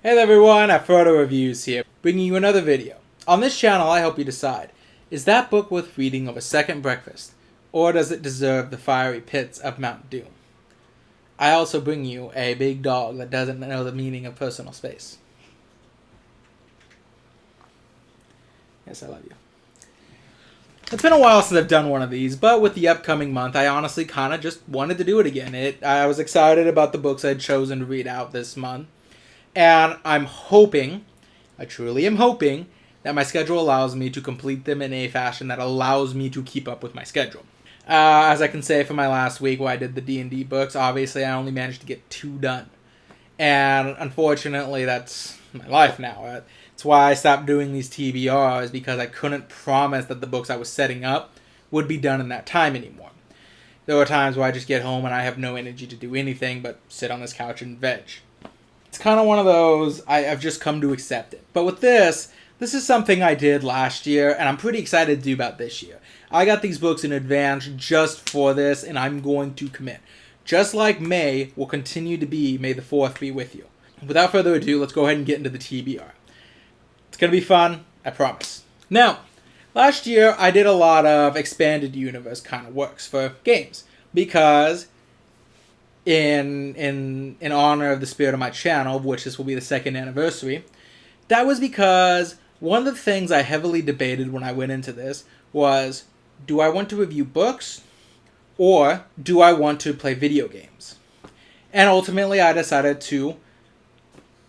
Hey there everyone, Afrodo Reviews here, bringing you another video. On this channel I help you decide, is that book worth reading over a second breakfast, or does it deserve the fiery pits of Mount Doom? I also bring you a big dog that doesn't know the meaning of personal space. Yes, I love you. It's been a while since I've done one of these, but with the upcoming month, I honestly kind of just wanted to do it again. I was excited about the books I'd chosen to read out this month. And I'm hoping, I truly am hoping, that my schedule allows me to complete them in a fashion that allows me to keep up with my schedule. As I can say for my last week where I did the D&D books, obviously I only managed to get 2 done. And unfortunately, that's my life now. That's why I stopped doing these TBRs, because I couldn't promise that the books I was setting up would be done in that time anymore. There are times where I just get home and I have no energy to do anything but sit on this couch and veg. It's kind of one of those, I've just come to accept it. But with this is something I did last year, and I'm pretty excited to do about this year. I got these books in advance just for this, and I'm going to commit. Just like May will continue to be May the 4th be with you. Without further ado, let's go ahead and get into the TBR. It's going to be fun, I promise. Now, last year I did a lot of expanded universe kind of works for games, because in honor of the spirit of my channel, of which this will be the 2nd anniversary, that was because one of the things I heavily debated when I went into this was, do I want to review books or do I want to play video games? And ultimately I decided to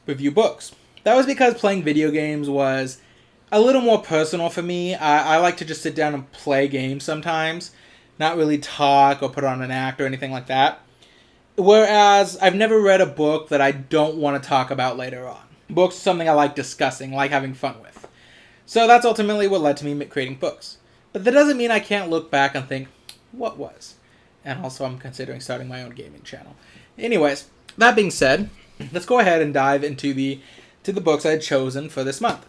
review books. That was because playing video games was a little more personal for me. I like to just sit down and play games sometimes, not really talk or put on an act or anything like that. Whereas I've never read a book that I don't want to talk about later on. Books are something I like discussing, like having fun with. So that's ultimately what led to me creating books. But that doesn't mean I can't look back and think, what was? And also I'm considering starting my own gaming channel. Anyways, that being said, let's go ahead and dive into the books I had chosen for this month.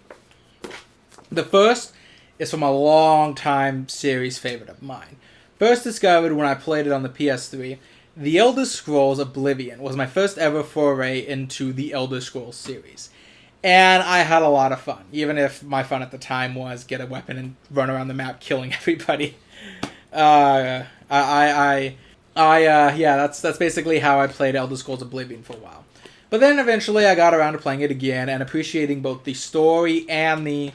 The first is from a long time series favorite of mine. First discovered when I played it on the PS3, The Elder Scrolls Oblivion was my first ever foray into the Elder Scrolls series. And I had a lot of fun, even if my fun at the time was get a weapon and run around the map killing everybody. Yeah, that's basically how I played Elder Scrolls Oblivion for a while. But then eventually I got around to playing it again and appreciating both the story and the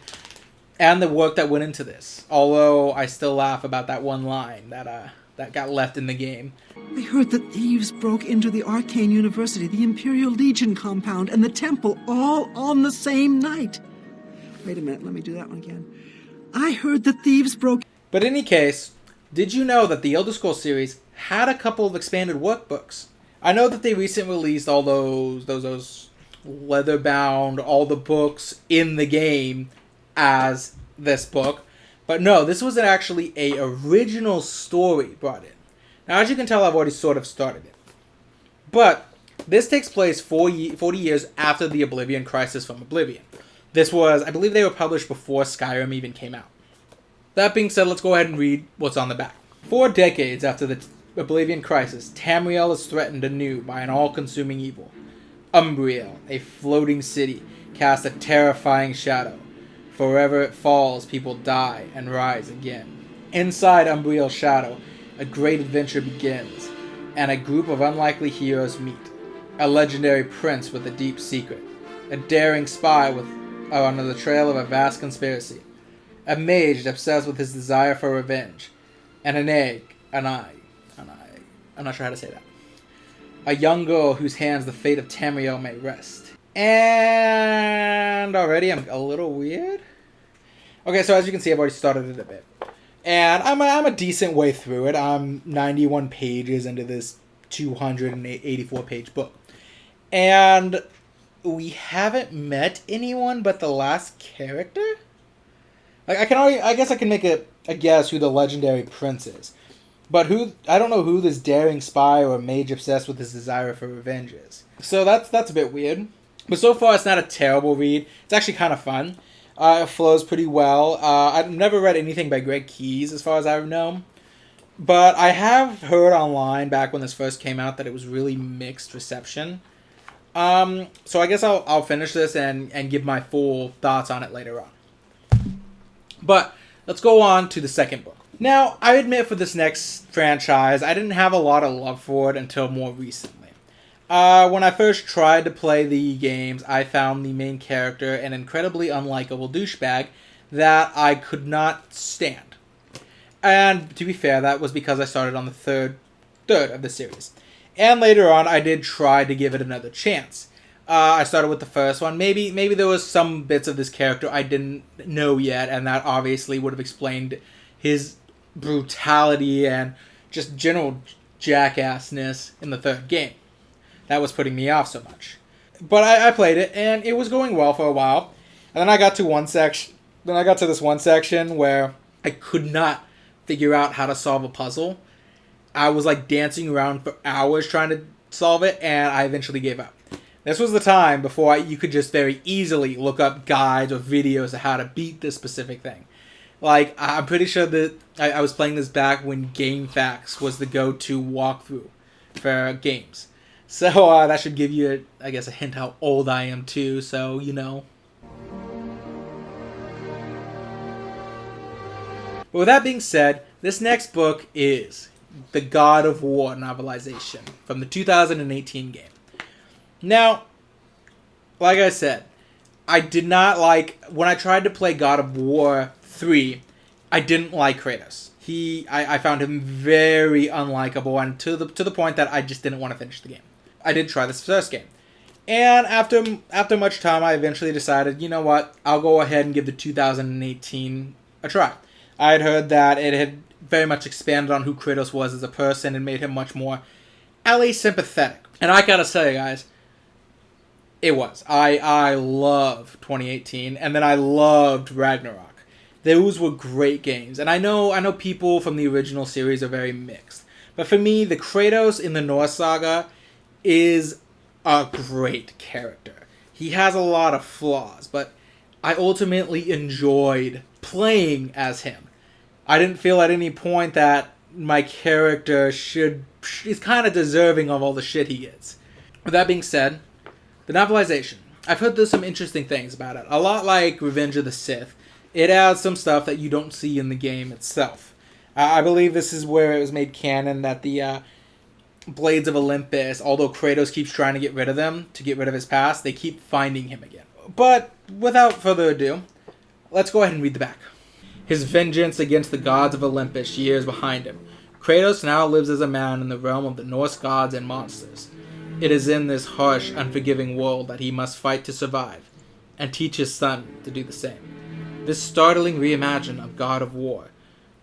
work that went into this. Although I still laugh about that one line that got left in the game. I heard that thieves broke into the Arcane University, the Imperial Legion compound, and the temple all on the same night. Wait a minute, let me do that one again. I heard that thieves broke... But in any case, did you know that the Elder Scrolls series had a couple of expanded workbooks? I know that they recently released all those leather-bound, all the books in the game as this book. But no, this was actually a original story brought in. Now, as you can tell, I've already sort of started it. But this takes place 40 years after the Oblivion Crisis from Oblivion. This was, I believe they were published before Skyrim even came out. That being said, let's go ahead and read what's on the back. 4 decades after the Oblivion Crisis, Tamriel is threatened anew by an all-consuming evil. Umbriel, a floating city, casts a terrifying shadow. Forever it falls, people die and rise again. Inside Umbriel's shadow, a great adventure begins, and a group of unlikely heroes meet. A legendary prince with a deep secret, a daring spy on the trail of a vast conspiracy, a mage obsessed with his desire for revenge, and I'm not sure how to say that. A young girl whose hands the fate of Tamriel may rest. And already I'm a little weird. Okay, so as you can see, I've already started it a bit. And I'm a decent way through it. I'm 91 pages into this 284-page book. And we haven't met anyone but the last character? Like, I guess I can make a guess who the legendary prince is. But I don't know who this daring spy or mage obsessed with his desire for revenge is. So that's a bit weird. But so far, it's not a terrible read. It's actually kind of fun. It flows pretty well. I've never read anything by Greg Keyes, as far as I know. But I have heard online, back when this first came out, that it was really mixed reception. So I guess I'll finish this and give my full thoughts on it later on. But let's go on to the second book. Now, I admit for this next franchise, I didn't have a lot of love for it until more recently. When I first tried to play the games, I found the main character an incredibly unlikable douchebag that I could not stand. And to be fair, that was because I started on the third of the series. And later on, I did try to give it another chance. I started with the first one. Maybe there was some bits of this character I didn't know yet, and that obviously would have explained his brutality and just general jackassness in the third game. That was putting me off so much. But I played it, and it was going well for a while. And then I got to one section. Then I got to this one section where I could not figure out how to solve a puzzle. I was like dancing around for hours trying to solve it, and I eventually gave up. This was the time before you could just very easily look up guides or videos of how to beat this specific thing. Like, I'm pretty sure that I was playing this back when GameFAQs was the go-to walkthrough for games. So that should give you, I guess, a hint how old I am too, so, you know. But with that being said, this next book is the God of War novelization from the 2018 game. Now, like I said, I did not like, when I tried to play God of War 3, I didn't like Kratos. I found him very unlikable, and to the point that I just didn't want to finish the game. I did try this first game. And after much time, I eventually decided, you know what, I'll go ahead and give the 2018 a try. I had heard that it had very much expanded on who Kratos was as a person and made him much more, at least, sympathetic. And I gotta say, guys, it was. I loved 2018, and then I loved Ragnarok. Those were great games. And I know people from the original series are very mixed. But for me, the Kratos in the Norse Saga is a great character. He has a lot of flaws, but I ultimately enjoyed playing as him. I didn't feel at any point that my character is kind of deserving of all the shit he gets. With that being said, the novelization. I've heard there's some interesting things about it. A lot like Revenge of the Sith, it adds some stuff that you don't see in the game itself. I believe this is where it was made canon that the Blades of Olympus, although Kratos keeps trying to get rid of them, to get rid of his past, they keep finding him again. But without further ado, let's go ahead and read the back. His vengeance against the gods of Olympus years behind him. Kratos now lives as a man in the realm of the Norse gods and monsters. It is in this harsh, unforgiving world that he must fight to survive, and teach his son to do the same. This startling reimagining of God of War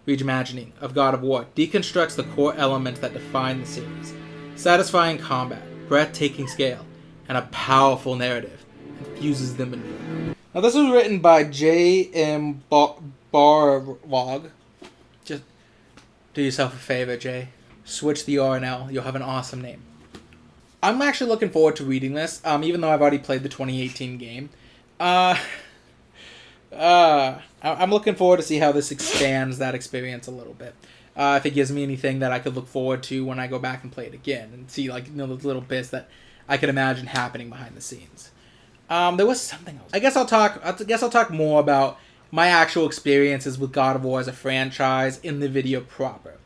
deconstructs the core elements that define the series. Satisfying combat, breathtaking scale, and a powerful narrative, and fuses them into one. Now this was written by J.M. Barlog. Just do yourself a favor, Jay. Switch the R and L. You'll have an awesome name. I'm actually looking forward to reading this, even though I've already played the 2018 game. I'm looking forward to see how this expands that experience a little bit. If it gives me anything that I could look forward to when I go back and play it again, and see those little bits that I could imagine happening behind the scenes. There was something else. I guess I'll talk more about my actual experiences with God of War as a franchise in the video proper.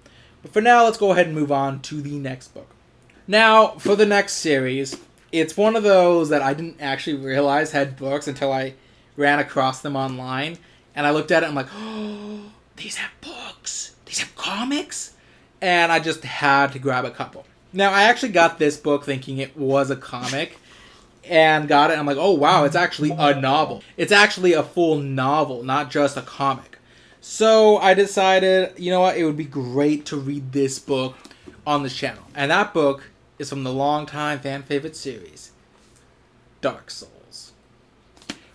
But for now, let's go ahead and move on to the next book. Now, for the next series, it's one of those that I didn't actually realize had books until I ran across them online. And I looked at it and I'm like, oh, these have books. These have comics. And I just had to grab a couple. Now, I actually got this book thinking it was a comic. And got it. And I'm like, oh, wow, it's actually a novel. It's actually a full novel, not just a comic. So I decided, you know what, it would be great to read this book on this channel. And that book is from the longtime fan favorite series, Dark Souls.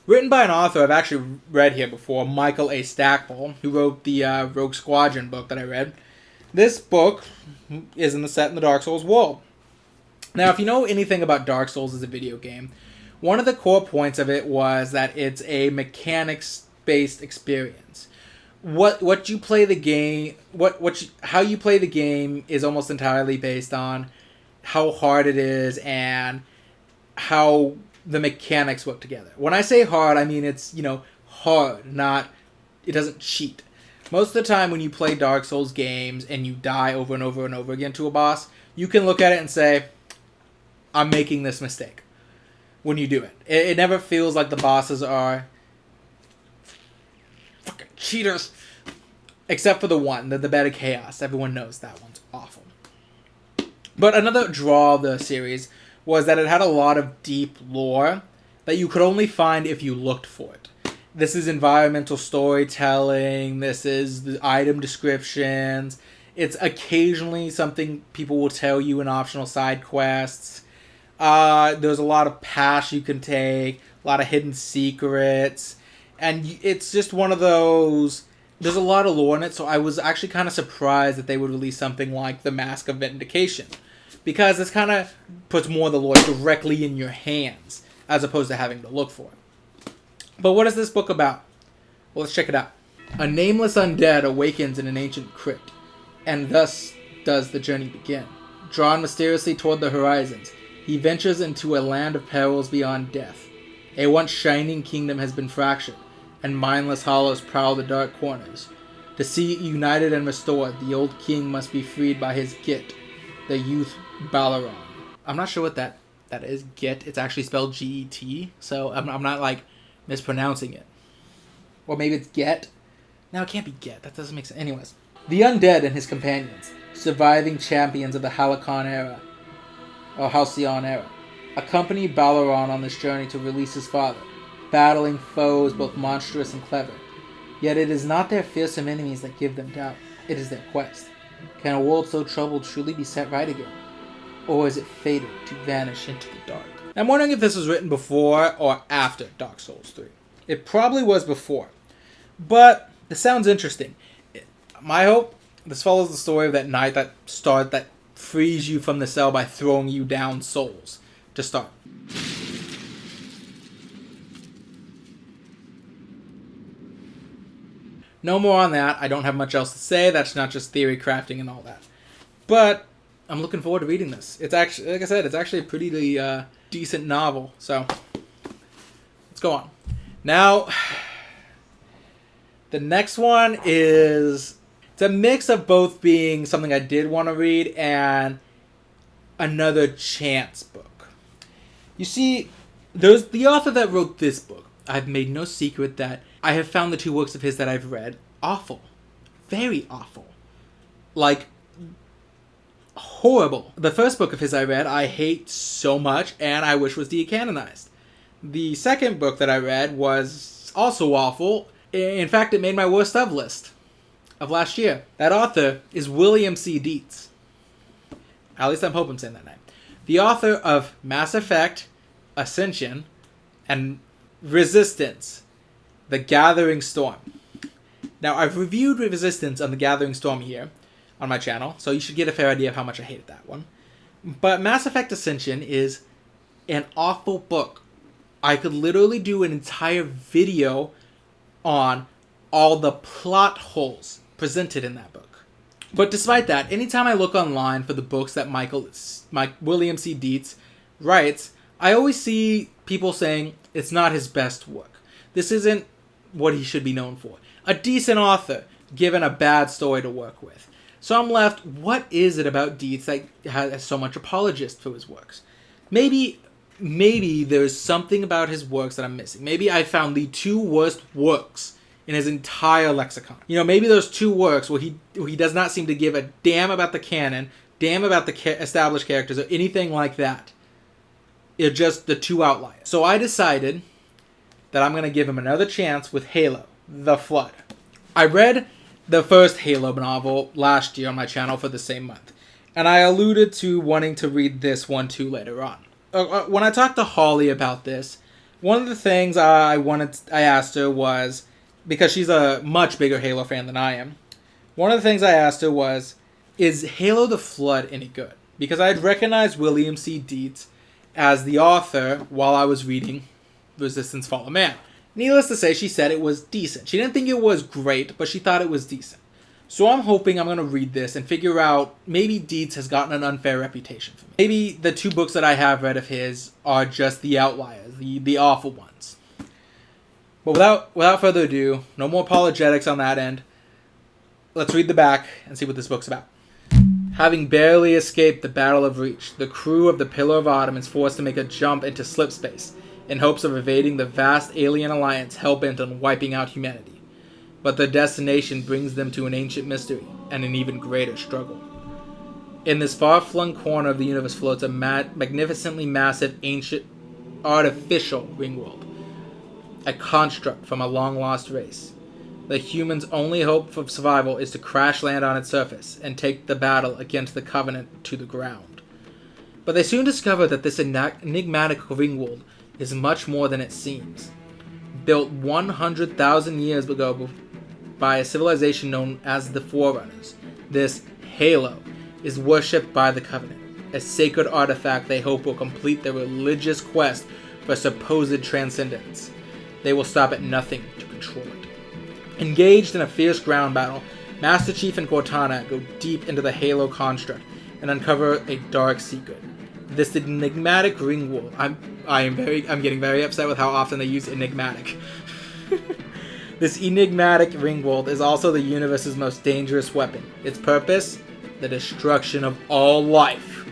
Written by an author I've actually read here before, Michael A. Stackpole, who wrote the Rogue Squadron book that I read. This book is set in the Dark Souls world. Now, if you know anything about Dark Souls as a video game, one of the core points of it was that it's a mechanics-based experience. What you play the game, how you play the game is almost entirely based on how hard it is and how the mechanics work together. When I say hard, I mean it's, hard, not, it doesn't cheat. Most of the time when you play Dark Souls games and you die over and over and over again to a boss, you can look at it and say, I'm making this mistake when you do it. It never feels like the bosses are fucking cheaters. Except for the one, the Bed of Chaos. Everyone knows that one's awful. But another draw of the series was that it had a lot of deep lore that you could only find if you looked for it. This is environmental storytelling. This is the item descriptions. It's occasionally something people will tell you in optional side quests. There's a lot of paths you can take, a lot of hidden secrets, and it's just one of those. There's a lot of lore in it, so I was actually kind of surprised that they would release something like The Mask of Vindication, because this kind of puts more of the lore directly in your hands, as opposed to having to look for it. But what is this book about? Well, let's check it out. A nameless undead awakens in an ancient crypt, and thus does the journey begin. Drawn mysteriously toward the horizons, he ventures into a land of perils beyond death. A once shining kingdom has been fractured, and mindless hollows prowl the dark corners. To see it united and restored, the old king must be freed by his Git, the youth Balaron. I'm not sure what that is, Git. It's actually spelled G-E-T, so I'm not, mispronouncing it. Or maybe it's Get. No, it can't be Get. That doesn't make sense. Anyways. The undead and his companions, surviving champions of the Halcyon era, accompany Balaron on this journey to release his father, battling foes both monstrous and clever. Yet it is not their fearsome enemies that give them doubt. It is their quest. Can a world so troubled truly be set right again? Or is it fated to vanish into the dark? I'm wondering if this was written before or after Dark Souls 3. It probably was before. But this sounds interesting. My hope, this follows the story of that knight that frees you from the cell by throwing you down souls to start. No more on that. I don't have much else to say. That's not just theory crafting and all that. But I'm looking forward to reading this. It's actually, like I said, it's actually a pretty decent novel. So let's go on. Now, the next one is, it's a mix of both being something I did want to read and another chance book. You see, there's the author that wrote this book. I've made no secret that I have found the two works of his that I've read awful. Very awful. Like, horrible. The first book of his I read, I hate so much, and I wish was decanonized. The second book that I read was also awful. In fact, it made my worst of list of last year. That author is William C. Dietz. At least I'm hoping I'm saying that name. The author of Mass Effect, Ascension, and Resistance, The Gathering Storm. Now, I've reviewed Resistance on The Gathering Storm here on my channel, so you should get a fair idea of how much I hated that one. But Mass Effect Ascension is an awful book. I could literally do an entire video on all the plot holes presented in that book. But despite that, anytime I look online for the books that William C. Dietz writes, I always see people saying it's not his best work. This isn't what he should be known for. A decent author, given a bad story to work with. So I'm left, what is it about Dietz that has so much apologist for his works? Maybe there's something about his works that I'm missing. Maybe I found the two worst works in his entire lexicon. Maybe there's two works where he does not seem to give a damn about the canon, damn about the established characters, or anything like that. It's just the two outliers. So I decided that I'm going to give him another chance with Halo, The Flood. I read the first Halo novel last year on my channel for the same month, and I alluded to wanting to read this one too later on. When I talked to Holly about this, one of the things I asked her was, because she's a much bigger Halo fan than I am, one of the things I asked her was, is Halo the Flood any good? Because I had recognized William C. Dietz as the author while I was reading Resistance Fall of Man. Needless to say, she said it was decent. She didn't think it was great, but she thought it was decent. So I'm hoping I'm going to read this and figure out maybe Dietz has gotten an unfair reputation for me. Maybe the 2 books that I have read of his are just the outliers, the awful ones. But without further ado, no more apologetics on that end. Let's read the back and see what this book's about. Having barely escaped the Battle of Reach, the crew of the Pillar of Autumn is forced to make a jump into slip space in hopes of evading the vast alien alliance hell-bent on wiping out humanity. But their destination brings them to an ancient mystery and an even greater struggle. In this far-flung corner of the universe floats a magnificently massive, ancient, artificial ringworld, a construct from a long-lost race. The humans' only hope for survival is to crash land on its surface and take the battle against the Covenant to the ground. But they soon discover that this enigmatic ringworld is much more than it seems. Built 100,000 years ago by a civilization known as the Forerunners, this Halo is worshipped by the Covenant, a sacred artifact they hope will complete their religious quest for supposed transcendence. They will stop at nothing to control it. Engaged in a fierce ground battle, Master Chief and Cortana go deep into the Halo construct and uncover a dark secret. This enigmatic ringworld. I'm getting very upset with how often they use enigmatic. This enigmatic ringworld is also the universe's most dangerous weapon. Its purpose? The destruction of all life.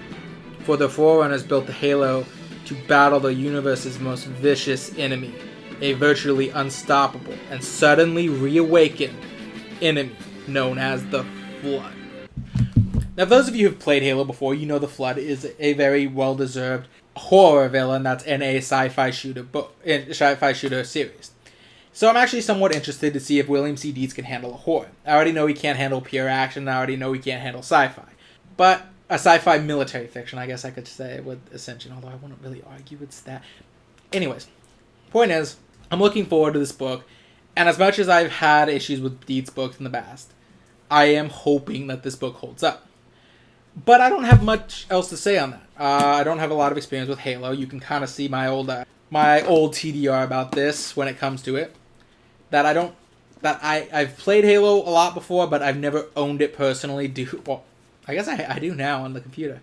For the Forerunners built the Halo to battle the universe's most vicious enemy, a virtually unstoppable and suddenly reawakened enemy known as the Flood. Now, those of you who've played Halo before, you know the Flood is a very well-deserved horror villain that's in a sci-fi shooter series. So I'm actually somewhat interested to see if William C. Dietz can handle a horror. I already know he can't handle pure action. I already know he can't handle sci-fi. But a sci-fi military fiction, I guess I could say, with Ascension, although I wouldn't really argue it's that. Anyways, point is, I'm looking forward to this book, and as much as I've had issues with Dietz books in the past, I am hoping that this book holds up. But I don't have much else to say on that. I don't have a lot of experience with Halo. You can kind of see my old TDR about this when it comes to it. I've played Halo a lot before, but I've never owned it personally. Well, I guess I do now on the computer.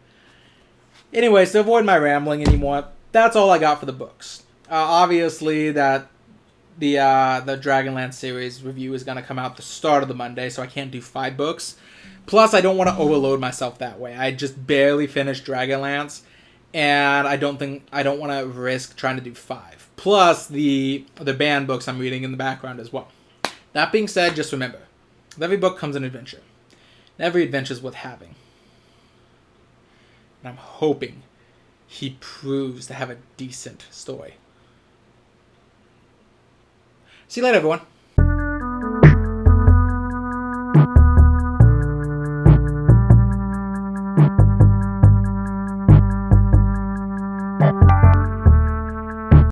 Anyways, to avoid my rambling anymore, that's all I got for the books. Obviously, that the Dragonlance series review is going to come out the start of the Monday, so I can't do 5 books. Plus, I don't want to overload myself that way. I just barely finished Dragonlance, and I don't want to risk trying to do 5. Plus, the banned books I'm reading in the background as well. That being said, just remember, with every book comes an adventure. And every adventure is worth having. And I'm hoping he proves to have a decent story. See you later, everyone.